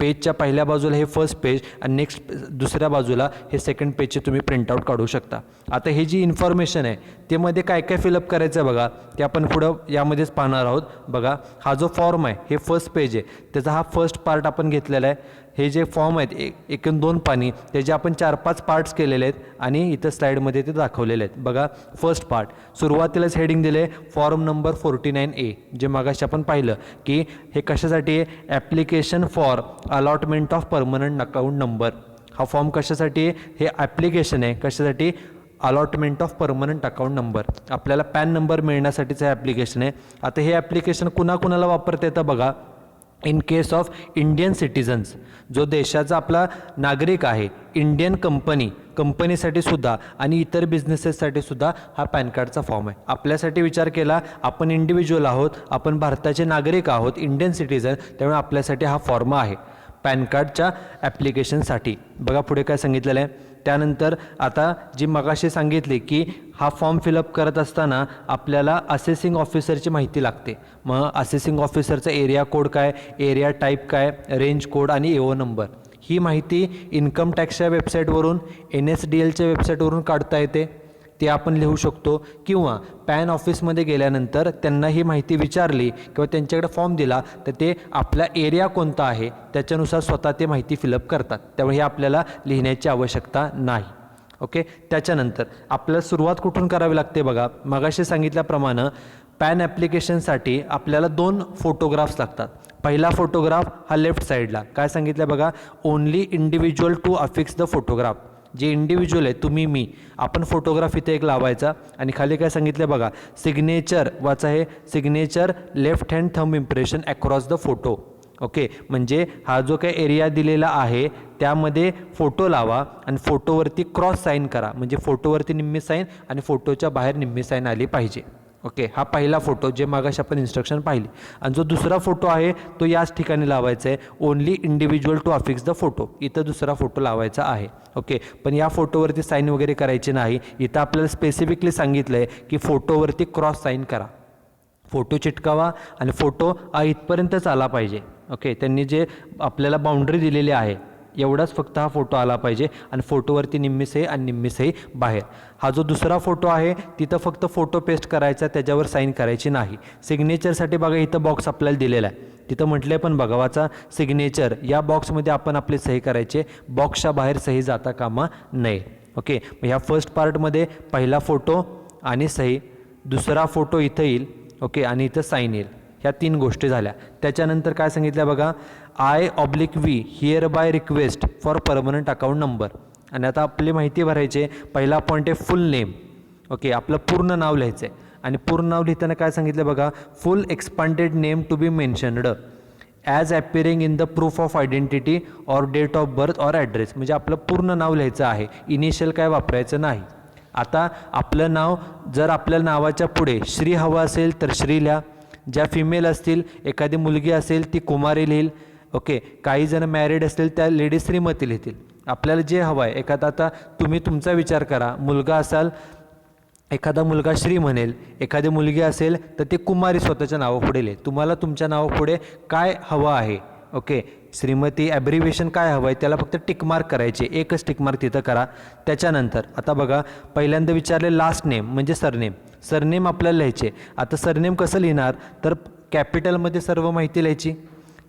पेजच्या पहिल्या बाजूला हे फर्स्ट पेज आणि नेक्स्ट दुसऱ्या बाजूला हे सेकंड पेजचे तुम्ही प्रिंटआउट काढू शकता. आता हे जी इन्फॉर्मेशन आहे ते मध्ये काय काय फिलअप करायचं आहे बघा, ते आपण पुढं यामध्येच पाहणार आहोत. बघा, हा जो फॉर्म आहे हे फर्स्ट पेज आहे, त्याचा हा फर्स्ट पार्ट आपण घेतलेला आहे. हे जे फॉर्म आहेत एकूण 2 पानी, त्याचे आपण 4-5 पार्ट्स केलेले आहेत आणि इथं स्लाईडमध्ये ते दाखवलेले आहेत. बघा, फर्स्ट पार्ट सुरुवातीलाच हेडिंग दिले फॉर्म नंबर 49A, जे मागाशी आपण पाहिलं की हे कशासाठी आहे, application for allotment of permanent account number. हा फॉर्म कशासाठी आहे, हे ॲप्लिकेशन आहे कशासाठी, allotment of permanent account number. आपल्याला पॅन नंबर मिळण्यासाठीचं हे ॲप्लिकेशन आहे. आता हे ॲप्लिकेशन कुणाकुणाला वापरता येतं बघा, in case of Indian citizens, जो देशाचा आपला नागरिक आहे, इंडियन कंपनीसाठी सुद्धा आणि इतर बिझनेसेससाठी सुद्धा हा पॅन कार्डचा फॉर्म आहे. आपल्यासाठी विचार केला, आपण इंडिव्हिज्युअल आहोत, आपण भारताचे नागरिक आहोत, इंडियन सिटीजन, त्यामुळे आपल्यासाठी हा फॉर्म आहे पॅन कार्डच्या ॲप्लिकेशनसाठी. बघा पुढे काय सांगितलेलं आहे. त्यानंतर आता जी मगाशी सांगितली की हा फॉर्म फिलअप करत असताना आपल्याला असेसिंग ऑफिसरची माहिती लागते. मग असेसिंग ऑफिसरचा एरिया कोड काय, एरिया टाईप काय, रेंज कोड आणि एओ नंबर, ही माहिती इन्कम टॅक्सच्या वेबसाईटवरून, NSDLच्या वेबसाईटवरून काढता येते. ते आपण लिहू शकतो, किंवा पॅन ऑफिसमध्ये गेल्यानंतर त्यांना ही माहिती विचारली किंवा त्यांच्याकडे फॉर्म दिला तर ते आपला एरिया कोणता आहे त्याच्यानुसार स्वतः ते माहिती फिलअप करतात. त्यामुळे हे आपल्याला लिहिण्याची आवश्यकता नाही. ओके, त्याच्यानंतर आपल्याला सुरुवात कुठून करावी लागते बघा, मगाशी सांगितल्याप्रमाणे पॅन ॲप्लिकेशनसाठी आपल्याला 2 फोटोग्राफ्स लागतात. पहिला फोटोग्राफ हा लेफ्ट साईडला काय सांगितलं बघा, only individual to affix the photograph. जे इंडिव्हिज्युअल आहे, तुम्ही, मी, आपण फोटोग्राफ इथे एक लावायचा आणि खाली काय सांगितलं बघा, सिग्नेचर वाचा, हे signature left hand thumb impression across the photo. Okay, म्हणजे हा जो काही एरिया दिलेला आहे त्यामध्ये फोटो लावा आणि फोटोवरती क्रॉस साईन करा, म्हणजे फोटोवरती निम्मी साईन आणि फोटोच्या बाहेर निम्मी साईन आली पाहिजे. ओके, हा पहिला फोटो जे मागाशी आपण इन्स्ट्रक्शन पाहिली. आणि जो दुसरा फोटो आहे तो याच ठिकाणी लावायचा आहे, only individual to affix the photo. इथं दुसरा फोटो लावायचा आहे. ओके, पण या फोटोवरती साईन वगैरे करायची नाही. इथं आपल्याला स्पेसिफिकली सांगितलं आहे की फोटोवरती क्रॉस साईन करा, फोटो चिटकावा आणि फोटो इथपर्यंतच आला पाहिजे. ओके, त्यांनी जे आपल्याला बाउंड्री दिलेली आहे एवढाच फक्त हा फोटो आला पाहिजे आणि फोटोवरती निम्मी सही आणि निम्मी सही बाहेर. हा जो दुसरा फोटो आहे तिथं फक्त फोटो पेस्ट करायचा, त्याच्यावर साईन करायची नाही. सिग्नेचरसाठी बघा इथं बॉक्स आपल्याला दिलेला आहे, तिथं म्हटलं पण बघा वाचा, सिग्नेचर या बॉक्समध्ये आपण आपली सही करायचे, बॉक्सच्या बाहेर सही जाता कामा नये. ओके, मग ह्या फर्स्ट पार्टमध्ये पहिला फोटो आणि सही, दुसरा फोटो इथं येईल. ओके, आणि इथं साईन येईल. ह्या 3 गोष्टी झाल्या. त्याच्यानंतर काय सांगितलं बघा, I/V here by request for permanent account number. आणि आता आपली माहिती भरायची. पहिला पॉईंट आहे फुल नेम. ओके, आपलं पूर्ण नाव लिहायचं आहे आणि पूर्ण नाव लिहिताना काय सांगितलं बघा, full expanded name to be mentioned as appearing in the proof of identity or date of birth or address. म्हणजे आपलं पूर्ण नाव लिहायचं आहे, इनिशियल काय वापरायचं नाही. आता आपलं नाव जर आपल्या नावाच्या पुढे श्री हवं असेल तर श्री लिहा. ज्या फिमेल असतील, एखादी मुलगी असेल ती कुमारी लिहिल. ओके, काही जण मॅरिड असतील त्या लेडीज श्रीमती लिहितील. आपल्याला जे हवं आहे, एखादा आता तुम्ही तुमचा विचार करा, मुलगा असाल, एखादा मुलगा श्री म्हणेल, एखादी मुलगी असेल तर ती कुमारी स्वतःच्या नावापुढे लिहिल. तुम्हाला तुमच्या नावापुढे काय हवं आहे, ओके, श्रीमती ॲब्रिव्हिएशन काय हवं आहे त्याला फक्त टिकमार्क करायचे, एकच टिकमार्क तिथं करा. त्याच्यानंतर आता बघा पहिल्यांदा विचारले लास्ट नेम म्हणजे सरनेम. सरनेम आपल्याला लिहायचे. आता सरनेम कसं लिहिणार तर कॅपिटलमध्ये सर्व माहिती लिहायची.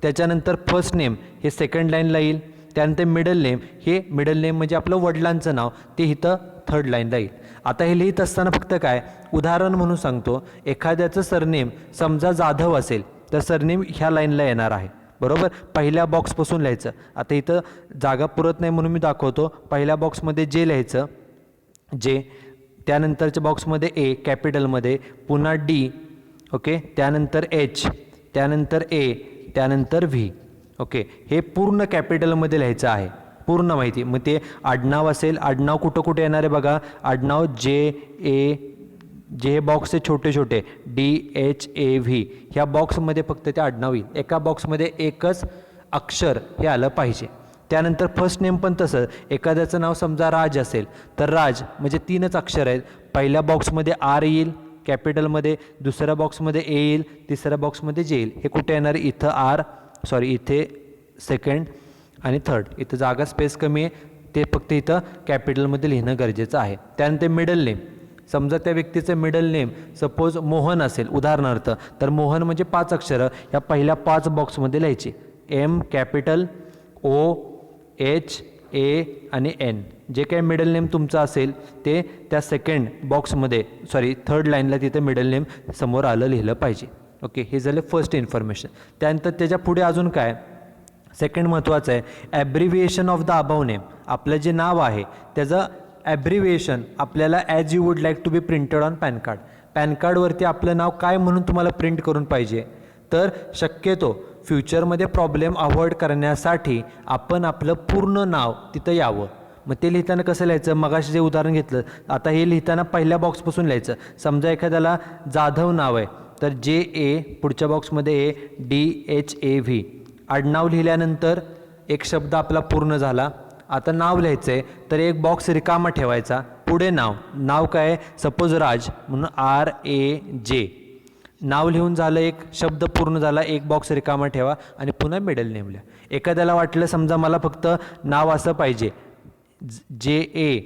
त्याच्यानंतर फर्स्ट नेम हे सेकंड लाईनला येईल. त्यानंतर मिडल नेम, हे मिडल नेम म्हणजे आपलं वडिलांचं नाव, ते इथं थर्ड लाईनला येईल. आता हे लिहित असताना फक्त काय उदाहरण म्हणून सांगतो, एखाद्याचं सरनेम समजा जाधव असेल तर सरनेम ह्या लाईनला येणार आहे, बरोबर. पहिल्या बॉक्सपासून लिहायचं. आता इथं जागा पुरत नाही म्हणून मी दाखवतो. पहिल्या बॉक्समध्ये जे लिहायचं, जे त्यानंतरच्या बॉक्समध्ये ए कॅपिटलमध्ये, पुन्हा डी, ओके, त्यानंतर एच, त्यानंतर ए, त्यानंतर व्ही. ओके, हे पूर्ण कॅपिटलमध्ये लिहायचं आहे, पूर्ण माहिती. मग ते आडनाव असेल, आडनाव कुठं कुठे येणार आहे बघा, आडनाव जे ए, जे हे बॉक्सचे छोटे छोटे डी एच ए व्ही, ह्या बॉक्समध्ये फक्त ते आडनाव येईल. एका बॉक्समध्ये एकच अक्षर हे आलं पाहिजे. त्यानंतर फर्स्ट नेम पण तसं, एखाद्याचं नाव समजा राज असेल तर राज म्हणजे 3च अक्षर आहेत. पहिल्या बॉक्समध्ये आर येईल कॅपिटलमध्ये, दुसऱ्या बॉक्समध्ये ए येईल, तिसऱ्या बॉक्समध्ये जे येईल. हे कुठे येणार, इथं आर, इथे सेकंड आणि थर्ड. इथं जागा स्पेस कमी आहे, ते फक्त इथं कॅपिटलमध्ये लिहिणं गरजेचं आहे. त्यानंतर मिडल नेम, समजा त्या व्यक्तीचं मिडल नेम सपोज मोहन असेल उदाहरणार्थ, तर मोहन म्हणजे 5 अक्षरं ह्या पहिल्या 5 बॉक्समध्ये लिहायची. एम कॅपिटल, ओ, एच, ए आणि एन. जे काही मिडल नेम तुमचं असेल ते त्या सेकंड बॉक्समध्ये थर्ड लाईनला तिथे मिडल नेम समोर आलं लिहिलं पाहिजे. ओके, हे झालं फर्स्ट इन्फॉर्मेशन. त्यानंतर त्याच्या पुढे अजून काय, सेकंड महत्त्वाचं आहे, abbreviation of the above name. आपलं जे नाव आहे त्याचं ॲब्रिव्हिएशन आपल्याला as you would like to be printed on PAN card. PAN कार्डवरती आपलं नाव काय म्हणून तुम्हाला प्रिंट करून पाहिजे. तर शक्यतो फ्युचरमध्ये प्रॉब्लेम अवॉइड करण्यासाठी आपण आपलं पूर्ण नाव तिथं यावं. मग ते लिहिताना कसं लिहायचं, मगाशी जे उदाहरण घेतलं, आता हे लिहिताना पहिल्या बॉक्सपासून लिहायचं. समजा एखाद्याला जाधव नाव आहे तर जे ए, पुढच्या बॉक्समध्ये ए, डी एच ए व्ही. आडनाव लिहिल्यानंतर एक शब्द आपला पूर्ण झाला. आता नाव लिहायचं आहे तर एक बॉक्स रिकामा ठेवायचा, पुढे नाव, नाव काय, सपोज राज म्हणून आर ए जे. नाव लिहून झालं, एक शब्द पूर्ण झाला, एक बॉक्स रिकामा ठेवा आणि पुन्हा मिडल नेम लिहा. एखाद्याला वाटलं समजा मला फक्त नाव असं पाहिजे, जे ए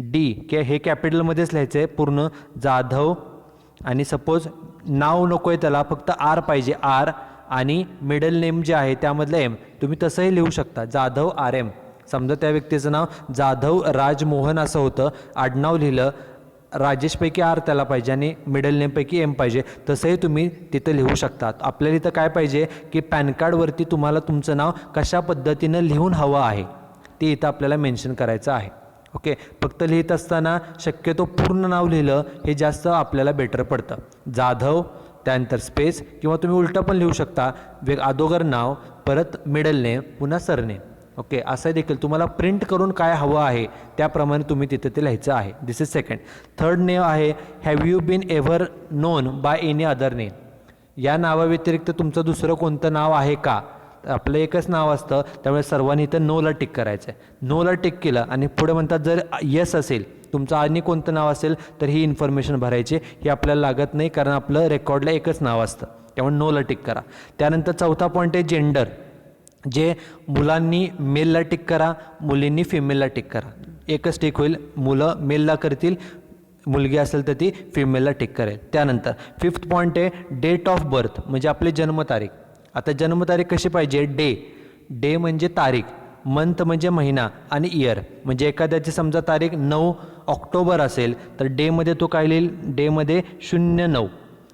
डी हे कॅपिटलमध्येच लिहायचं आहे पूर्ण जाधव, आणि सपोज नाव नको आहे त्याला, फक्त आर पाहिजे, आर आणि मिडल नेम जे आहे त्यामधलं एम, तुम्ही तसंही लिहू शकता, जाधव आर एम. समजा त्या व्यक्तीचं नाव जाधव राजमोहन असं होतं, आडनाव लिहिलं राजेशपैकी आर त्याला पाहिजे आणि मिडल नेमपैकी एम पाहिजे, तसंही तुम्ही तिथं लिहू शकता. आपल्याला इथं काय पाहिजे की पॅन कार्डवरती तुम्हाला तुमचं नाव कशा पद्धतीनं लिहून हवं आहे ते इथं आपल्याला मेन्शन करायचं आहे. ओके, फक्त लिहित असताना शक्यतो पूर्ण नाव लिहिलं हे जास्त आपल्याला बेटर पडतं. जाधव, त्यानंतर स्पेस, किंवा तुम्ही उलटं पण लिहू शकता, अगोदर नाव, परत मिडल नेम, पुन्हा सरनेम. ओके, असं देखील तुम्हाला प्रिंट करून काय हवं आहे त्याप्रमाणे तुम्ही तिथे ते लिहायचं आहे. This is second. Third name आहे, have you been ever known by any other name. या नावाव्यतिरिक्त तुमचं दुसरं कोणतं नाव आहे का. आपलं एकच नाव असतं, त्यामुळे सर्वांनी इथं नोला टिक करायचं आहे. नोला टिक केलं आणि पुढे म्हणतात जर येस असेल तुमचं आणि कोणतं नाव असेल तर ही इन्फॉर्मेशन भरायची. ही आपल्याला लागत नाही कारण आपलं रेकॉर्डला एकच नाव असतं, त्यामुळे नोला टिक करा. त्यानंतर चौथा पॉईंट आहे जेंडर. जे मुलांनी मेलला टिक करा, मुलींनी फिमेलला टिक करा. एकच टिक होईल, मुलं मेलला करतील, मुलगी असेल तर ती फिमेलला टिक करेल. त्यानंतर फिफ्थ पॉईंट आहे डेट ऑफ बर्थ, म्हणजे आपली जन्मतारीख. आता जन्मतारीख कशी पाहिजे, डे म्हणजे तारीख, मंथ म्हणजे महिना आणि इयर. म्हणजे एखाद्याची समजा तारीख 9 ऑक्टोबर असेल तर डेमध्ये तो काय लिहिल, डेमध्ये 09,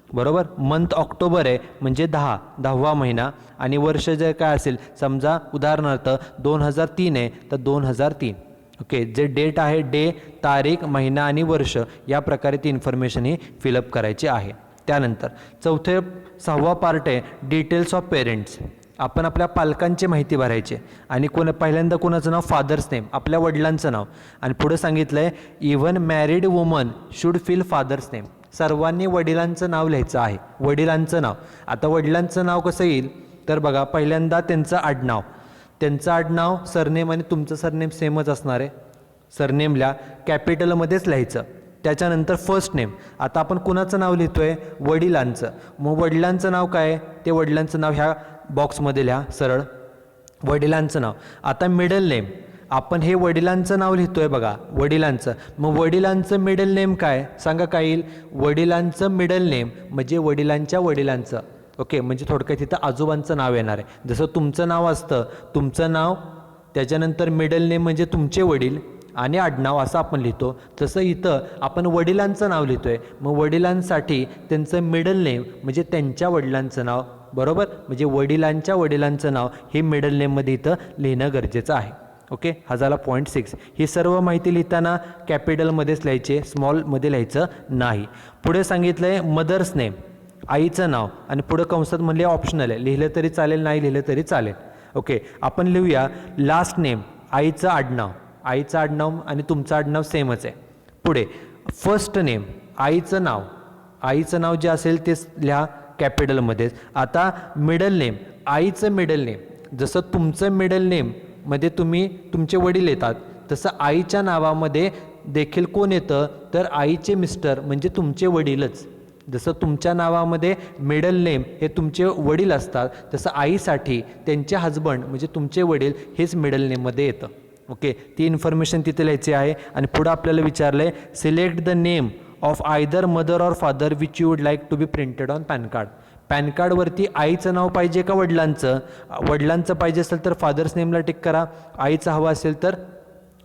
बरोबर. मंथ ऑक्टोबर आहे म्हणजे 10वा महिना, आणि वर्ष जर काय असेल समजा उदाहरणार्थ 2003 आहे तर 2003. ओके, जे डेट आहे, डे, तारीख, महिना आणि वर्ष, या प्रकारे ती इन्फॉर्मेशन ही फिलअप करायची आहे. त्यानंतर 6वा पार्ट आहे डिटेल्स ऑफ पेरेंट्स. आपण आपल्या पालकांची माहिती भरायची आणि पहिल्यांदा कोणाचं नाव, फादर्स नेम, आपल्या वडिलांचं नाव, आणि पुढे सांगितलं आहे even married woman should fill father's name. सर्वांनी वडिलांचं नाव लिहायचं आहे, वडिलांचं नाव. आता वडिलांचं नाव कसं येईल तर बघा, पहिल्यांदा त्यांचं आडनाव, सरनेम आणि तुमचं सरनेम सेमच असणार आहे. सरनेम लिहा, कॅपिटलमध्येच लिहायचं. त्याच्यानंतर फर्स्ट नेम. आता आपण कुणाचं नाव लिहितोय, वडिलांचं. मग वडिलांचं नाव काय, ते वडिलांचं नाव ह्या बॉक्समध्ये लिहा सरळ, वडिलांचं नाव. आता मिडल नेम, आपण हे वडिलांचं नाव लिहितोय बघा, वडिलांचं. मग वडिलांचं मिडल नेम काय सांगा, काय येईल, वडिलांचं मिडल नेम म्हणजे वडिलांच्या वडिलांचं. ओके, म्हणजे थोडक्यात तिथं आजोबांचं नाव येणार आहे. जसं तुमचं नाव असतं, तुमचं नाव, त्याच्यानंतर मिडल नेम म्हणजे तुमचे वडील आणि आडनाव असं आपण लिहितो, तसं इथं आपण वडिलांचं नाव लिहितोय. मग वडिलांसाठी त्यांचं मिडल नेम म्हणजे त्यांच्या वडिलांचं नाव, बरोबर. म्हणजे वडिलांच्या वडिलांचं नाव हे मिडल नेममध्ये इथं लिहिणं गरजेचं आहे. ओके, हा झाला .6. ही सर्व माहिती लिहिताना कॅपिटलमध्येच लिहायचे, स्मॉलमध्ये लिहायचं नाही. पुढे सांगितलं आहे मदर्स नेम, आईचं नाव, आणि पुढे कंसात म्हणले ऑप्शनल आहे, लिहिलं तरी चालेल नाही लिहिलं तरी चालेल. ओके, आपण लिहूया लास्ट नेम, आईचं आडनाव, आईचं आडनाव आणि तुमचं आडनाव सेमच आहे. पुढे फर्स्ट नेम, आईचं नाव, आईचं नाव जे असेल तेच लिहा कॅपिटलमध्येच. आता मिडल नेम, आईचं मिडल नेम, जसं तुमचं मिडल नेममध्ये तुम्ही तुमचे वडील येतात तसं आईच्या नावामध्ये देखील कोण येतं तर आईचे मिस्टर म्हणजे तुमचे वडीलच. जसं तुमच्या नावामध्ये मिडल नेम हे तुमचे वडील असतात तसं आईसाठी त्यांचे हजबंड म्हणजे तुमचे वडील हेच मिडल नेममध्ये येतं. ओके, ती इन्फॉर्मेशन तिथे लिहायची आहे. आणि पुढं आपल्याला विचारलं आहे select the name of either mother or father which you would like to be printed on PAN card. PAN कार्डवरती आईचं नाव पाहिजे का वडिलांचं? वडिलांचं पाहिजे असेल तर फादर्स नेमला टिक करा, आईचं हवं असेल तर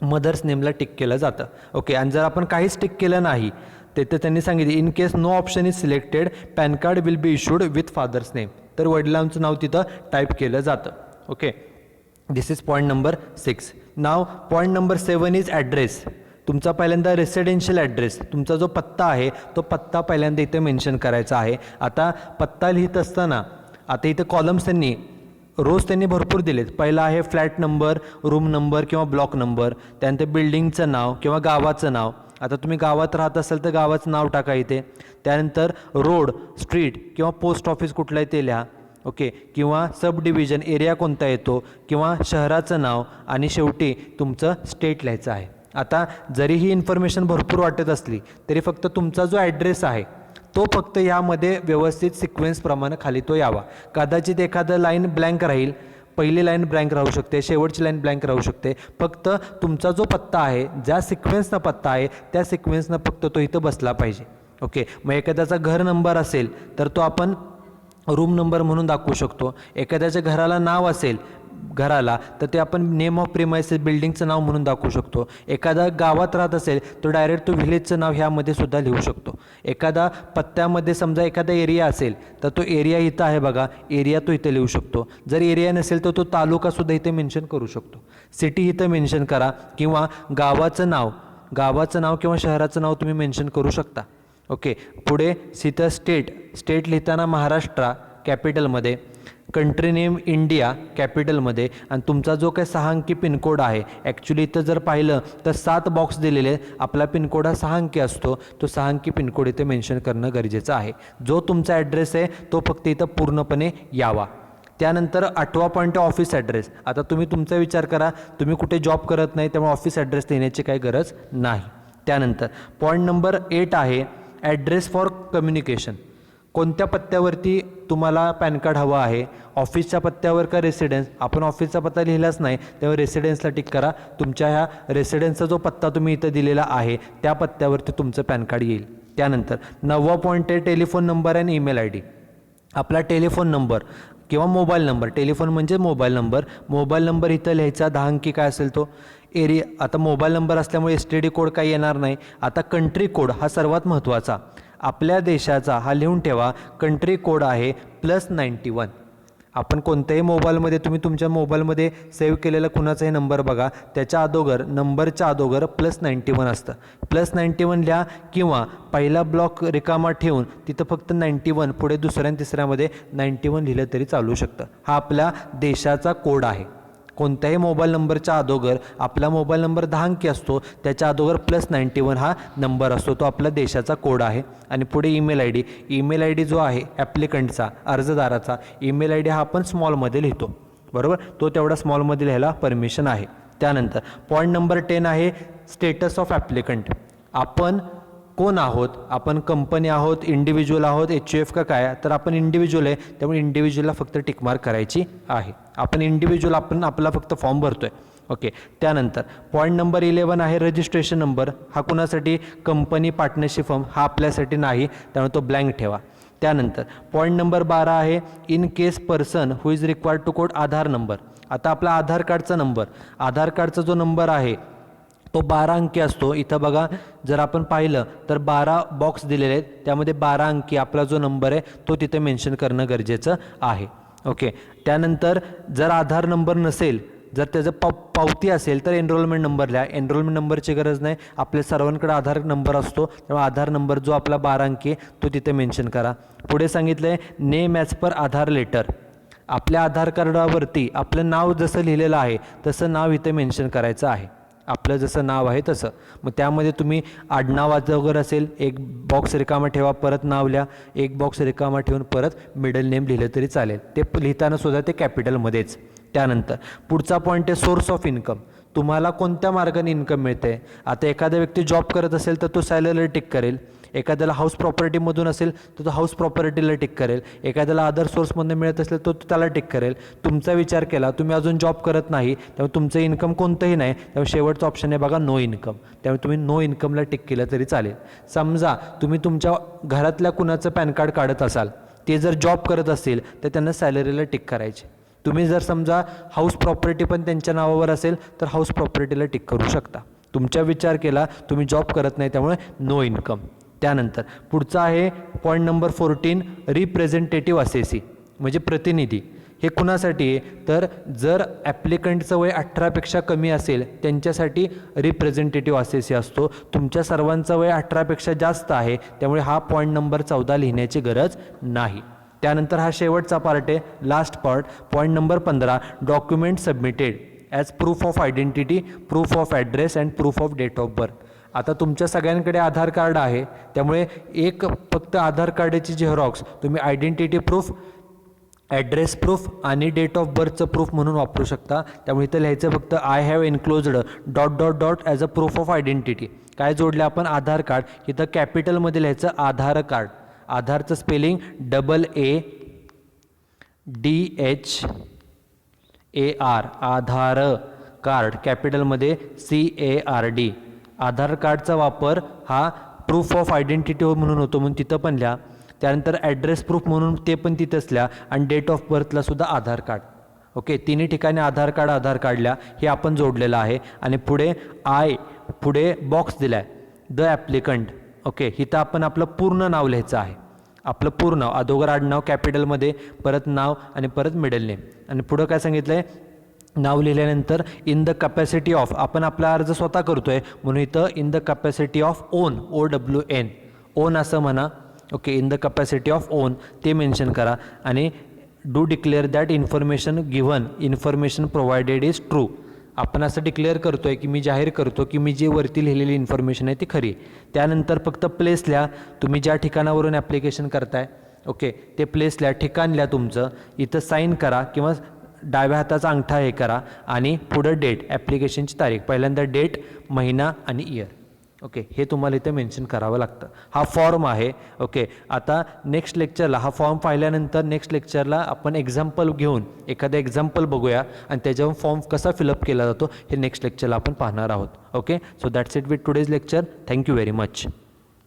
मदर्स नेमला टिक केलं जातं. ओके, आणि जर आपण काहीच टिक केलं नाही तर त्यांनी सांगितले in case no option is selected PAN card will be issued with father's name, तर वडिलांचं नाव तिथं टाईप केलं जातं. Okay, this is point number 6. नाव पॉईंट नंबर 7 इज ॲड्रेस. तुमचा पहिल्यांदा रेसिडेन्शियल ॲड्रेस, तुमचा जो पत्ता आहे तो पत्ता पहिल्यांदा इथे मेन्शन करायचा आहे. आता पत्ता लिहित असताना आता इथे कॉलम्स त्यांनी भरपूर दिलेत. पहिला आहे फ्लॅट नंबर, रूम नंबर किंवा ब्लॉक नंबर, त्यानंतर बिल्डिंगचं नाव किंवा गावाचं नाव. आता तुम्ही गावात राहत असाल तर गावाचं नाव टाका इथे. त्यानंतर रोड, स्ट्रीट किंवा पोस्ट ऑफिस कुठलं आहे ते लिहा. ओके, किंवा सब डिव्हिजन एरिया कोणता येतो किंवा शहराचं नाव, आणि शेवटी तुमचं स्टेट लिहायचं आहे. आता जरी ही इन्फॉर्मेशन भरपूर वाटत असली तरी फक्त तुमचा जो ॲड्रेस आहे तो फक्त यामध्ये व्यवस्थित सिक्वेन्सप्रमाणे खाली तो यावा. कदाचित एखादं लाईन ब्लँक राहील, पहिली लाईन ब्लँक राहू शकते, शेवटची लाईन ब्लँक राहू शकते. फक्त तुमचा जो पत्ता आहे, ज्या सिक्वेन्सनं पत्ता आहे त्या सिक्वेन्सनं फक्त तो इथं बसला पाहिजे. ओके, मग एखाद्याचा घर नंबर असेल तर तो आपण रूम नंबर म्हणून दाखवू शकतो. एखाद्याच्या घराला नाव असेल घराला तर ते आपण नेम ऑफ प्रिमायसेस बिल्डिंगचं नाव म्हणून दाखवू शकतो. एखादा गावात राहत असेल तो डायरेक्ट तो व्हिलेजचं नाव ह्यामध्ये सुद्धा लिहू शकतो. एखादा पत्त्यामध्ये समजा एखादा एरिया असेल तर तो एरिया इथं आहे बघा, एरिया तो इथे लिहू शकतो. जर एरिया नसेल तर तो तालुकासुद्धा इथे मेन्शन करू शकतो. सिटी इथं मेन्शन करा किंवा गावाचं नाव किंवा शहराचं नाव तुम्ही मेन्शन करू शकता. ओके, पुढे सिथं स्टेट लिहिताना महाराष्ट्र कॅपिटलमध्ये, कंट्री नेम इंडिया कॅपिटलमध्ये, आणि तुमचा जो काही 6 अंकी पिनकोड आहे, ॲक्च्युली इथं जर पाहिलं तर 7 बॉक्स दिलेले आहेत. आपला पिनकोड हा 6 अंकी असतो, तो 6 अंकी पिनकोड इथे मेन्शन करणं गरजेचं आहे. जो तुमचा ॲड्रेस आहे तो फक्त इथं पूर्णपणे यावा. त्यानंतर 8वा पॉईंट ऑफिस ॲड्रेस. आता तुम्ही तुमचा विचार करा, तुम्ही कुठे जॉब करत नाही त्यामुळे ऑफिस ॲड्रेस देण्याची काही गरज नाही. त्यानंतर पॉईंट नंबर 8 आहे ॲड्रेस फॉर कम्युनिकेशन. कोणत्या पत्त्यावरती तुम्हाला पॅन कार्ड हवं आहे, ऑफिसच्या पत्त्यावर का रेसिडेन्स? आपण ऑफिसचा पत्ता लिहिलाच नाही तेव्हा रेसिडेन्सला टिक करा. तुमच्या ह्या रेसिडेन्सचा जो पत्ता तुम्ही इथं दिलेला आहे त्या पत्त्यावरती तुमचं पॅन कार्ड येईल. त्यानंतर 9वा पॉईंट आहे टेलिफोन नंबर आणि ईमेल आय डी. आपला टेलिफोन नंबर किंवा मोबाईल नंबर, टेलिफोन म्हणजे मोबाईल नंबर इथं लिहायचा. 10 अंकी काय असेल तो एरिया. आता मोबाईल नंबर असल्यामुळे STD कोड काही येणार नाही. आता कंट्री कोड हा सर्वात महत्त्वाचा, आपल्या देशाचा हा लिहून ठेवा. कंट्री कोड आहे +91. आपण कोणत्याही मोबाईलमध्ये तुम्ही तुमच्या मोबाईलमध्ये सेव्ह केलेला कुणाचाही नंबर बघा, त्याच्या अगोदर नंबरच्या अगोदर +91 असतं. +91 लिहा किंवा पहिला ब्लॉक रिकामा ठेवून तिथं फक्त 91 पुढे दुसऱ्या आणि तिसऱ्यामध्ये 91 लिहिलं तरी चालू शकतं. हा आपल्या देशाचा कोड आहे. कोणत्याही मोबाईल नंबरच्या अगोदर आपला मोबाईल नंबर 10 अंकी असतो, त्याच्या अगोदर +91 हा नंबर असतो, तो आपल्या देशाचा कोड आहे. आणि पुढे ईमेल आय डी जो आहे ॲप्लिकंटचा, अर्जदाराचा ईमेल आय डी हा आपण स्मॉलमध्ये लिहितो, बरोबर, तो तेवढा स्मॉलमध्ये लिहायला परमिशन आहे. त्यानंतर पॉईंट नंबर 10 आहे स्टेटस ऑफ ॲप्लिकंट. आपण कोण आहोत? आपण कंपनी आहोत, इंडिव्हिज्युअल आहोत, HUF का काय? तर आपण इंडिव्हिज्युअल आहे, त्यामुळे इंडिव्हिज्युअलला फक्त टिकमार्क करायची आहे. आपण इंडिव्हिज्युअल, आपण आपला फक्त फॉर्म भरतोय. ओके, त्यानंतर पॉईंट नंबर 11 आहे रजिस्ट्रेशन नंबर. हा कुणासाठी? कंपनी, पार्टनरशिप फर्म, हा आपल्यासाठी नाही, त्यामुळे तो ब्लँक ठेवा. त्यानंतर पॉईंट नंबर 12 आहे in case person who is required to code Aadhaar number. आता आपला आधार कार्डचा नंबर, आधार कार्डचा जो नंबर आहे तो 12 अंकी असतो. इथं बघा, जर आपण पाहिलं तर 12 बॉक्स दिलेले आहेत, त्यामध्ये 12 अंकी आपला जो नंबर आहे तो तिथे मेन्शन करणं गरजेचं आहे. ओके, त्यानंतर जर आधार नंबर नसेल जर त्याचं पावती असेल तर एनरोलमेंट नंबर लिहा. एनरोलमेंट नंबरची गरज नाही, आपल्या सर्वांकडे आधार नंबर असतो, त्यामुळे आधार नंबर जो आपला 12 अंकी तो तिथे मेन्शन करा. पुढे सांगितलं आहे नेम ॲज पर आधार लेटर. आपल्या आधार कार्डावरती आपलं नाव जसं लिहिलेलं आहे तसं नाव इथे मेन्शन करायचं आहे, आपलं जसं नाव आहे तसं. मग त्यामध्ये तुम्ही आडनावाचं वगैरे असेल एक बॉक्स रिकामा ठेवा, परत नाव लिहा, एक बॉक्स रिकामा ठेवून परत मिडल नेम लिहिलं तरी चालेल. ते लिहिताना सुद्धा ते कॅपिटलमध्येच. त्यानंतर पुढचा पॉईंट आहे सोर्स ऑफ इन्कम. तुम्हाला कोणत्या मार्गाने इन्कम मिळते. आता एखादा व्यक्ती जॉब करत असेल तर तो सॅलरीला टिक करेल, एखाद्याला हाऊस प्रॉपर्टीमधून असेल तर तो हाऊस प्रॉपर्टीला टिक करेल, एखाद्याला अदर सोर्समधून मिळत असेल तर तो त्याला टिक करेल. तुमचा विचार केला, तुम्ही अजून जॉब करत नाही त्यामुळे तुमचं इन्कम कोणतंही नाही, त्यामुळे शेवटचं ऑप्शन आहे बघा नो इन्कम. त्यामुळे तुम्ही नो इन्कमला टिक केलं तरी चालेल. समजा तुम्ही तुमच्या घरातल्या कुणाचं पॅन कार्ड काढत असाल, ते जर जॉब करत असतील तर त्यांना सॅलरीला टिक करायचे. तुम्ही जर समजा हाऊस प्रॉपर्टी पण त्यांच्या नावावर असेल तर हाऊस प्रॉपर्टीला टिक करू शकता. तुमचा विचार केला, तुम्ही जॉब करत नाही त्यामुळे नो इन्कम. त्यानंतर पुढचा आहे पॉईंट नंबर 14 रिप्रेझेंटेटिव्ह असेसी म्हणजे प्रतिनिधी. हे कुणासाठी आहे तर जर ॲप्लिकंटचं वय 18पेक्षा कमी असेल त्यांच्यासाठी रिप्रेझेंटेटिव्ह असेसी असतो. तुमच्या सर्वांचं वय 18पेक्षा जास्त आहे त्यामुळे हा पॉईंट नंबर 14 लिहिण्याची गरज नाही. त्यानंतर हा शेवटचा पार्ट आहे, last part, point number 15 document submitted as proof of identity, proof of address and proof of date of birth. आता तुमच्या सगळ्यांकडे आधार कार्ड आहे त्यामुळे एक फक्त आधार कार्डाची झेरॉक्स तुम्ही आयडेंटिटी प्रूफ, ॲड्रेस प्रूफ आणि डेट ऑफ बर्थचं प्रूफ म्हणून वापरू शकता. त्यामुळे इथं लिहायचं फक्त I have enclosed dot dot dot as a proof of identity. काय जोडले आपण आधार कार्ड, इथं कॅपिटलमध्ये लिहायचं आधार कार्ड. आधारचं स्पेलिंग AADHAR आधार कार्ड, कॅपिटलमध्ये CARD. आधार कार्डचा वापर हा प्रूफ ऑफ आयडेंटिटी म्हणून होतो म्हणून तिथं पण लिहा. त्यानंतर ॲड्रेस प्रूफ म्हणून ते पण तिथंच लिहा आणि डेट ऑफ बर्थला सुद्धा आधार कार्ड. ओके, तिन्ही ठिकाणी आधार कार्ड लिहा, हे आपण जोडलेलं आहे. आणि पुढे बॉक्स दिला आहे द ॲप्लिकंट. ओके, इथं आपण आपलं पूर्ण नाव लिहायचं आहे, आपलं पूर्ण नाव, अगोदर आडनाव कॅपिटलमध्ये, परत नाव आणि परत मिडल नेम. आणि पुढं काय सांगितलं आहे, नाव लिहिल्यानंतर इन द कॅपॅसिटी ऑफ, आपण आपला अर्ज स्वतः करतोय म्हणून इथं in the capacity of on, OWN, on असं म्हणा. Okay, in the capacity of on ते मेन्शन करा. आणि do declare that information provided is true. आपण असं डिक्लेअर करतोय की मी जाहीर करतो की मी जी वरती लिहिलेली इन्फॉर्मेशन आहे ती खरी. त्यानंतर फक्त प्लेस लिहा, तुम्ही ज्या ठिकाणावरून ॲप्लिकेशन करताय. ओके, ते प्लेस लिहा, ठिकाण लिहा तुमचं, इथं साईन करा किंवा डाव्या हाताचा अंगठा हे करा आणि पुढं डेट, ॲप्लिकेशनची तारीख, पहिल्यांदा डेट, महिना आणि इयर. ओके, हे तुम्हाला इथे मेन्शन करावं लागतं. हा फॉर्म आहे. ओके, आता नेक्स्ट लेक्चरला हा फॉर्म पाहिल्यानंतर नेक्स्ट लेक्चरला आपण एक्झाम्पल घेऊन एखादं एक्झाम्पल बघूया आणि त्याच्यावर फॉर्म कसा फिलअप केला जातो हे नेक्स्ट लेक्चरला आपण पाहणार आहोत. Okay, so that's it with today's lecture. Thank you very much.